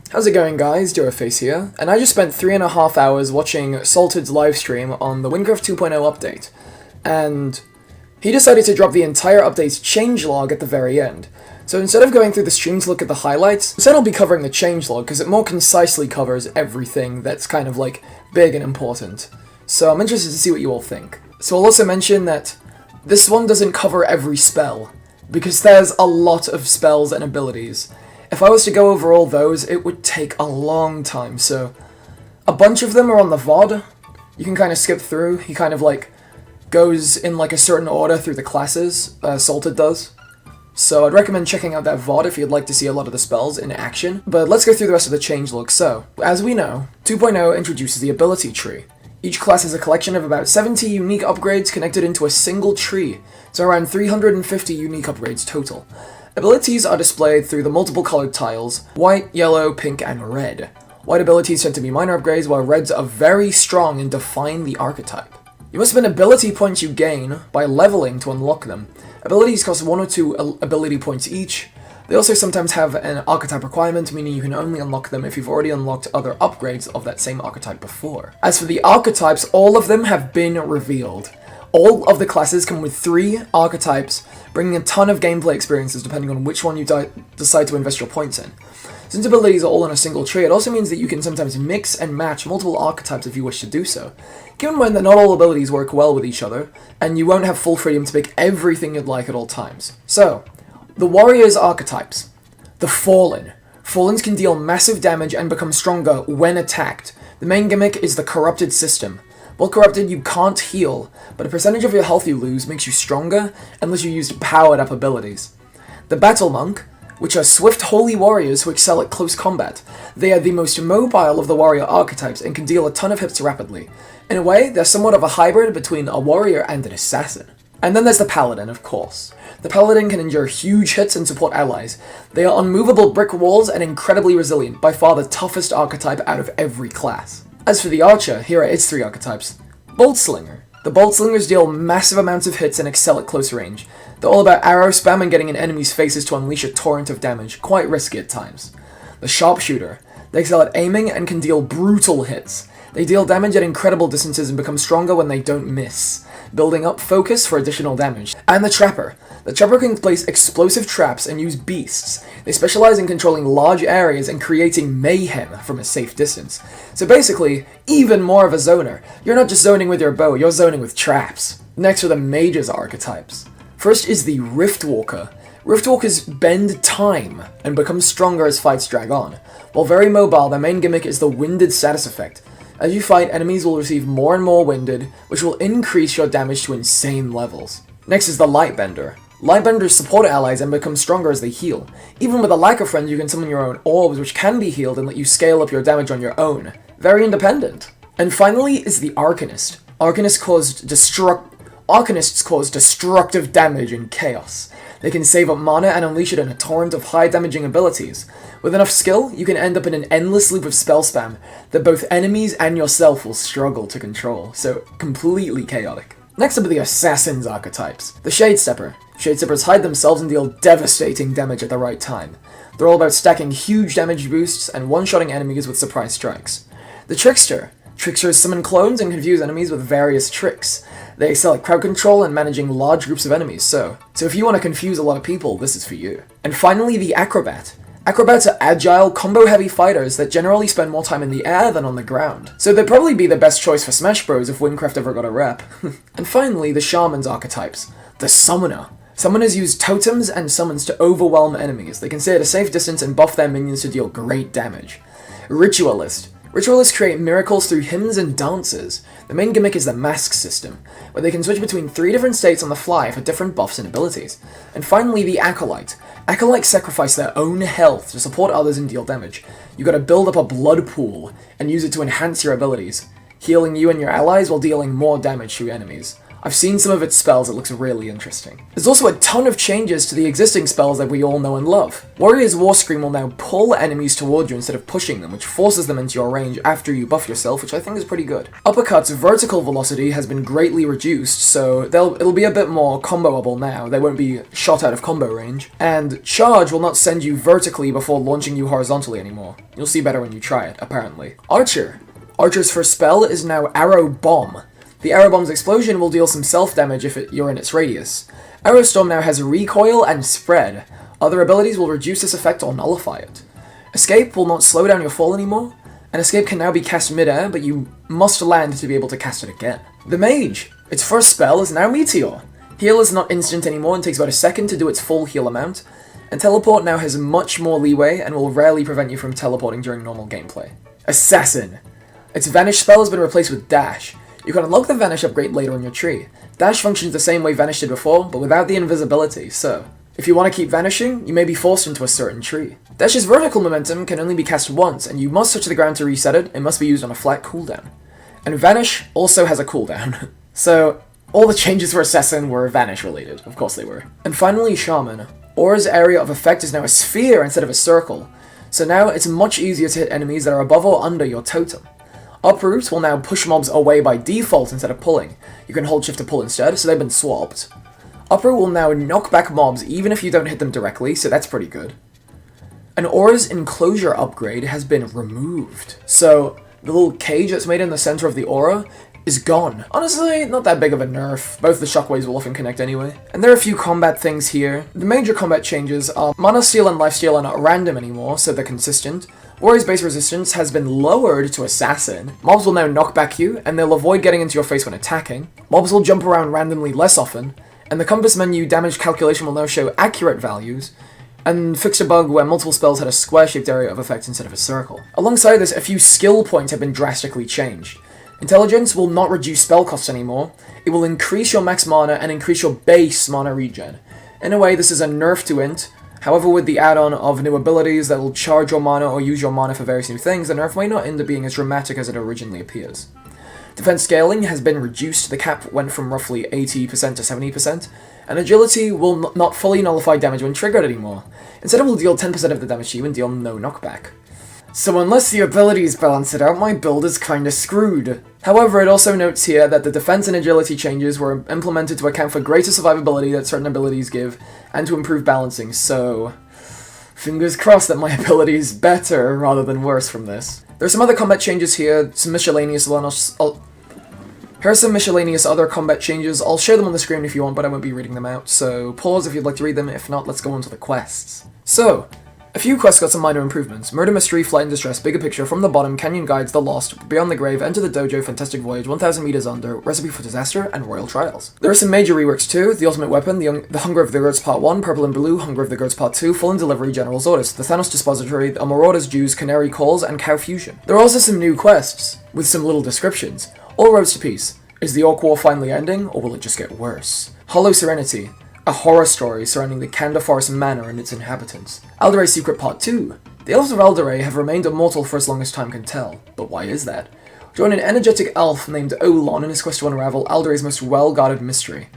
How's it going, guys? Duoface here, and I just spent 3.5 hours watching Salted's livestream on the Winncraft 2.0 update, and he decided to drop the entire update's changelog at the very end. So instead of going through the stream to look at the highlights, instead I'll be covering the changelog, because it more concisely covers everything that's kind of like big and important. So I'm interested to see what you all think. So I'll also mention that this one doesn't cover every spell, because there's a lot of spells and abilities. If I was to go over all those, it would take a long time, so a bunch of them are on the VOD. You can kind of skip through. He kind of like goes in like a certain order through the classes, Salted does. So I'd recommend checking out that VOD if you'd like to see a lot of the spells in action. But let's go through the rest of the changelog. So, as we know, 2.0 introduces the ability tree. Each class has a collection of about 70 unique upgrades connected into a single tree, so around 350 unique upgrades total. Abilities are displayed through the multiple colored tiles, white, yellow, pink, and red. White abilities tend to be minor upgrades, while reds are very strong and define the archetype. You must spend ability points you gain by leveling to unlock them. Abilities cost 1 or 2 ability points each. They also sometimes have an archetype requirement, meaning you can only unlock them if you've already unlocked other upgrades of that same archetype before. As for the archetypes, all of them have been revealed. All of the classes come with 3 archetypes, bringing a ton of gameplay experiences depending on which one you decide to invest your points in. Since abilities are all in a single tree, it also means that you can sometimes mix and match multiple archetypes if you wish to do so. Keep in mind that not all abilities work well with each other, and you won't have full freedom to pick everything you'd like at all times. So, the Warrior's archetypes. The Fallen. Fallens can deal massive damage and become stronger when attacked. The main gimmick is the Corrupted system. While corrupted, you can't heal, but a percentage of your health you lose makes you stronger unless you used powered up abilities. The Battle Monk, which are swift holy warriors who excel at close combat. They are the most mobile of the warrior archetypes and can deal a ton of hits rapidly. In a way, they're somewhat of a hybrid between a warrior and an assassin. And then there's the Paladin, of course. The Paladin can endure huge hits and support allies. They are unmovable brick walls and incredibly resilient, by far the toughest archetype out of every class. As for the Archer, here are its 3 archetypes. Boltslinger. The Boltslingers deal massive amounts of hits and excel at close range. They're all about arrow spam and getting in enemies' faces to unleash a torrent of damage, quite risky at times. The Sharpshooter. They excel at aiming and can deal brutal hits. They deal damage at incredible distances and become stronger when they don't miss, building up focus for additional damage. And the Trapper. The Trapper can place explosive traps and use beasts. They specialize in controlling large areas and creating mayhem from a safe distance. So basically, even more of a zoner. You're not just zoning with your bow, you're zoning with traps. Next are the Mage's archetypes. First is the Riftwalker. Riftwalkers bend time and become stronger as fights drag on. While very mobile, their main gimmick is the winded status effect. As you fight, enemies will receive more and more winded, which will increase your damage to insane levels. Next is the Lightbender. Lightbenders support allies and become stronger as they heal. Even with a lack of friends, you can summon your own orbs, which can be healed and let you scale up your damage on your own. Very independent. And finally is the Arcanist. Arcanists cause destructive damage and chaos. They can save up mana and unleash it in a torrent of high-damaging abilities. With enough skill, you can end up in an endless loop of spell spam that both enemies and yourself will struggle to control, so completely chaotic. Next up are the Assassin's archetypes. The Shadestepper. Shadesteppers hide themselves and deal devastating damage at the right time. They're all about stacking huge damage boosts and one-shotting enemies with surprise strikes. The Trickster. Tricksters summon clones and confuse enemies with various tricks. They excel at crowd control and managing large groups of enemies, so if you want to confuse a lot of people, this is for you. And finally, the Acrobat. Acrobats are agile, combo-heavy fighters that generally spend more time in the air than on the ground. So they'd probably be the best choice for Smash Bros if Winncraft ever got a rep. And finally, the Shaman's archetypes. The Summoner. Summoners use totems and summons to overwhelm enemies. They can stay at a safe distance and buff their minions to deal great damage. Ritualist. Ritualists create miracles through hymns and dances. The main gimmick is the mask system, where they can switch between 3 different states on the fly for different buffs and abilities. And finally, the Acolyte. Acolytes sacrifice their own health to support others and deal damage. You gotta build up a blood pool and use it to enhance your abilities, healing you and your allies while dealing more damage to enemies. I've seen some of its spells, it looks really interesting. There's also a ton of changes to the existing spells that we all know and love. Warrior's War Scream will now pull enemies toward you instead of pushing them, which forces them into your range after you buff yourself, which I think is pretty good. Uppercut's vertical velocity has been greatly reduced, so it'll be a bit more comboable now. They won't be shot out of combo range. And Charge will not send you vertically before launching you horizontally anymore. You'll see better when you try it, apparently. Archer's first spell is now Arrow Bomb. The Arrow Bomb's explosion will deal some self-damage if you're in its radius. Arrow Storm now has Recoil and Spread. Other abilities will reduce this effect or nullify it. Escape will not slow down your fall anymore, and Escape can now be cast mid-air, but you must land to be able to cast it again. The Mage! Its first spell is now Meteor. Heal is not instant anymore and takes about a second to do its full heal amount, and Teleport now has much more leeway and will rarely prevent you from teleporting during normal gameplay. Assassin! Its Vanish spell has been replaced with Dash. You can unlock the Vanish upgrade later in your tree. Dash functions the same way Vanish did before, but without the invisibility, so if you want to keep vanishing, you may be forced into a certain tree. Dash's vertical momentum can only be cast once, and you must touch the ground to reset it. It must be used on a flat cooldown. And Vanish also has a cooldown. So, all the changes for Assassin were Vanish related. Of course they were. And finally, Shaman. Aura's area of effect is now a sphere instead of a circle. So now it's much easier to hit enemies that are above or under your totem. Uproot will now push mobs away by default instead of pulling. You can hold shift to pull instead, so they've been swapped. Uproot will now knock back mobs even if you don't hit them directly, so that's pretty good. And Aura's enclosure upgrade has been removed. So, the little cage that's made in the center of the aura is gone. Honestly, not that big of a nerf. Both the shockwaves will often connect anyway. And there are a few combat things here. The major combat changes are Mana Steal and Lifesteal are not random anymore, so they're consistent. Warrior's base resistance has been lowered to Assassin. Mobs will now knock back you, and they'll avoid getting into your face when attacking. Mobs will jump around randomly less often, and the compass menu damage calculation will now show accurate values, and fixed a bug where multiple spells had a square-shaped area of effect instead of a circle. Alongside this, a few skill points have been drastically changed. Intelligence will not reduce spell costs anymore. It will increase your max mana and increase your base mana regen. In a way, this is a nerf to Int. However, with the add-on of new abilities that will charge your mana or use your mana for various new things, the nerf may not end up being as dramatic as it originally appears. Defense scaling has been reduced, the cap went from roughly 80% to 70%, and agility will not fully nullify damage when triggered anymore. Instead, it will deal 10% of the damage to you and deal no knockback. So unless the abilities balance it out, my build is kinda screwed. However, it also notes here that the defense and agility changes were implemented to account for greater survivability that certain abilities give, and to improve balancing, so fingers crossed that my ability is better rather than worse from this. There are some other combat changes here, some miscellaneous ones. Here are some miscellaneous other combat changes. I'll share them on the screen if you want, but I won't be reading them out, so pause if you'd like to read them. If not, let's go on to the quests. So, a few quests got some minor improvements. Murder Mystery, Flight and Distress, Bigger Picture, From the Bottom, Canyon Guides, The Lost, Beyond the Grave, Enter the Dojo, Fantastic Voyage, 1000 Meters Under, Recipe for Disaster, and Royal Trials. There are some major reworks too: The Ultimate Weapon, The Hunger of the Goats Part 1, Purple and Blue, Hunger of the Goats Part 2, Full and Delivery, General's Orders, The Thanos Dispository, The Marauders Jews, Canary Calls, and Cow Fusion. There are also some new quests, with some little descriptions. All Roads to Peace. Is the Orc War finally ending, or will it just get worse? Hollow Serenity. A horror story surrounding the Kanda Forest Manor and its inhabitants. Alderae's Secret Part 2. The elves of Alderae have remained immortal for as long as time can tell, but why is that? Join an energetic elf named Olon in his quest to unravel Alderae's most well-guarded mystery.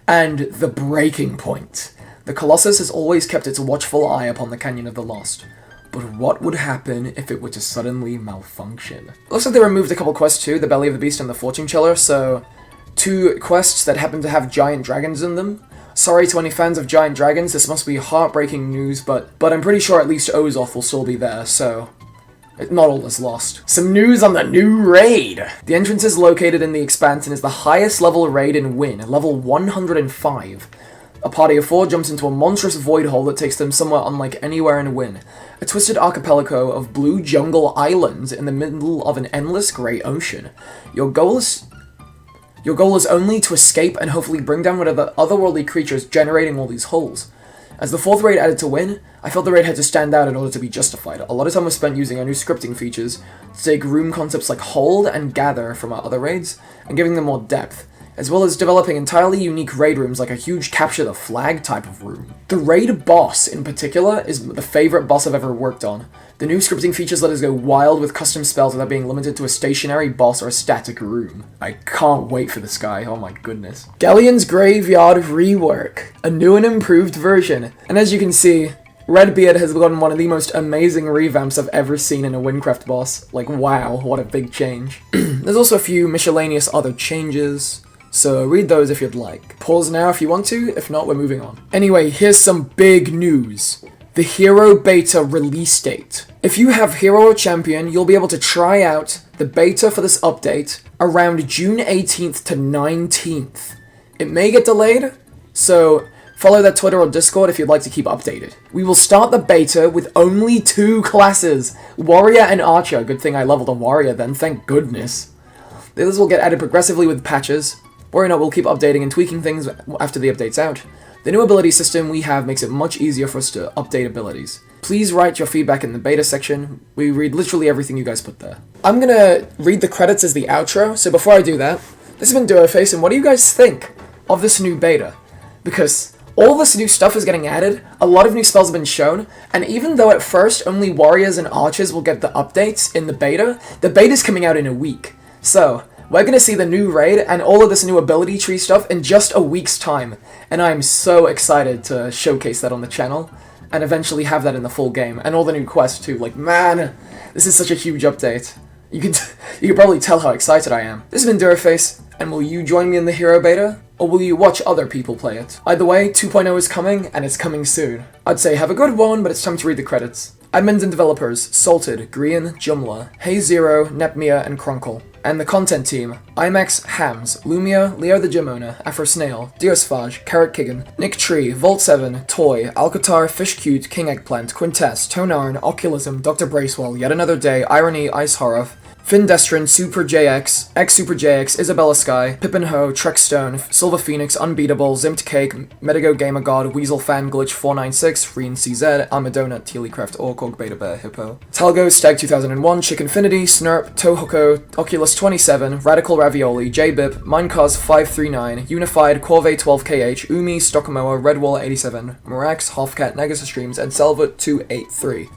And the breaking point. The Colossus has always kept its watchful eye upon the Canyon of the Lost. But what would happen if it were to suddenly malfunction? Looks like they removed a couple quests too, the Belly of the Beast and the Fortune Teller, so two quests that happen to have giant dragons in them. Sorry to any fans of giant dragons, this must be heartbreaking news, but I'm pretty sure at least Ozoth will still be there, so not all is lost. Some news on the new raid! The entrance is located in the Expanse and is the highest level raid in Wynn, level 105. A party of 4 jumps into a monstrous void hole that takes them somewhere unlike anywhere in Wynn. A twisted archipelago of blue jungle islands in the middle of an endless grey ocean. Your goal is only to escape and hopefully bring down whatever otherworldly creatures generating all these holes. As the 4th raid added to Wynn, I felt the raid had to stand out in order to be justified. A lot of time was spent using our new scripting features to take room concepts like hold and gather from our other raids, and giving them more depth. as well as developing entirely unique raid rooms like a huge capture the flag type of room. The raid boss, in particular, is the favorite boss I've ever worked on. The new scripting features let us go wild with custom spells without being limited to a stationary boss or a static room. I can't wait for this guy, oh my goodness. Galleon's Graveyard Rework, a new and improved version. And as you can see, Redbeard has gotten one of the most amazing revamps I've ever seen in a Wynncraft boss. Like, wow, what a big change. There's also a few miscellaneous other changes, so read those if you'd like. Pause now if you want to, if not, we're moving on. Anyway, here's some big news. The Hero Beta release date. If you have Hero or Champion, you'll be able to try out the beta for this update around June 18th to 19th. It may get delayed, so follow their Twitter or Discord if you'd like to keep updated. We will start the beta with only 2 classes, Warrior and Archer. Good thing I leveled a Warrior then, thank goodness. The others will get added progressively with patches. Worry not, we'll keep updating and tweaking things after the update's out. The new ability system we have makes it much easier for us to update abilities. Please write your feedback in the beta section. We read literally everything you guys put there. I'm gonna read the credits as the outro, so before I do that, this has been Duoface, and what do you guys think of this new beta? Because all this new stuff is getting added, a lot of new spells have been shown, and even though at first only Warriors and Archers will get the updates in the beta's coming out in a week. So, we're gonna see the new raid and all of this new ability tree stuff in just a week's time, and I'm so excited to showcase that on the channel, and eventually have that in the full game, and all the new quests too. Like, man, this is such a huge update. You can probably tell how excited I am. This has been Duoface, and will you join me in the Hero Beta? Or will you watch other people play it? Either way, 2.0 is coming, and it's coming soon. I'd say have a good one, but it's time to read the credits. Admins and developers, Salted, Grian, Jumla, Hey Zero, Nepmia, and Crunkle. And the content team, IMAX, Hams, Lumia, Leo the Gemona, Afro Snail, Diosphage, Carrot Kigan, Nick Tree, Volt7, Toy, Alcatar, Fish Cute, King Eggplant, Quintess, Tonarn, Oculism, Dr. Bracewell, Yet Another Day, Irony, Ice Horror, Findestrin, Super JX, X Super JX, Isabella Sky, Pippin Ho, Trekstone, Silver Phoenix, Unbeatable, Zimt Cake, Medigo Gamer God, Weasel Fan Glitch 496, Reen CZ, Armadona, Tealycraft, Orkorg, Beta Bear, Hippo, Talgo, Stag 2001, Chickinfinity, Snurp, Tohoko, Oculus 27, Radical Ravioli, JBip, Minecause 539, Unified, Corvée 12KH, Umi, Stockamoa, Redwall 87, Mirax, Halfcat, Negus Streams, and Selva 283.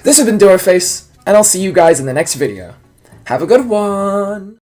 This has been Duoface, and I'll see you guys in the next video. Have a good one!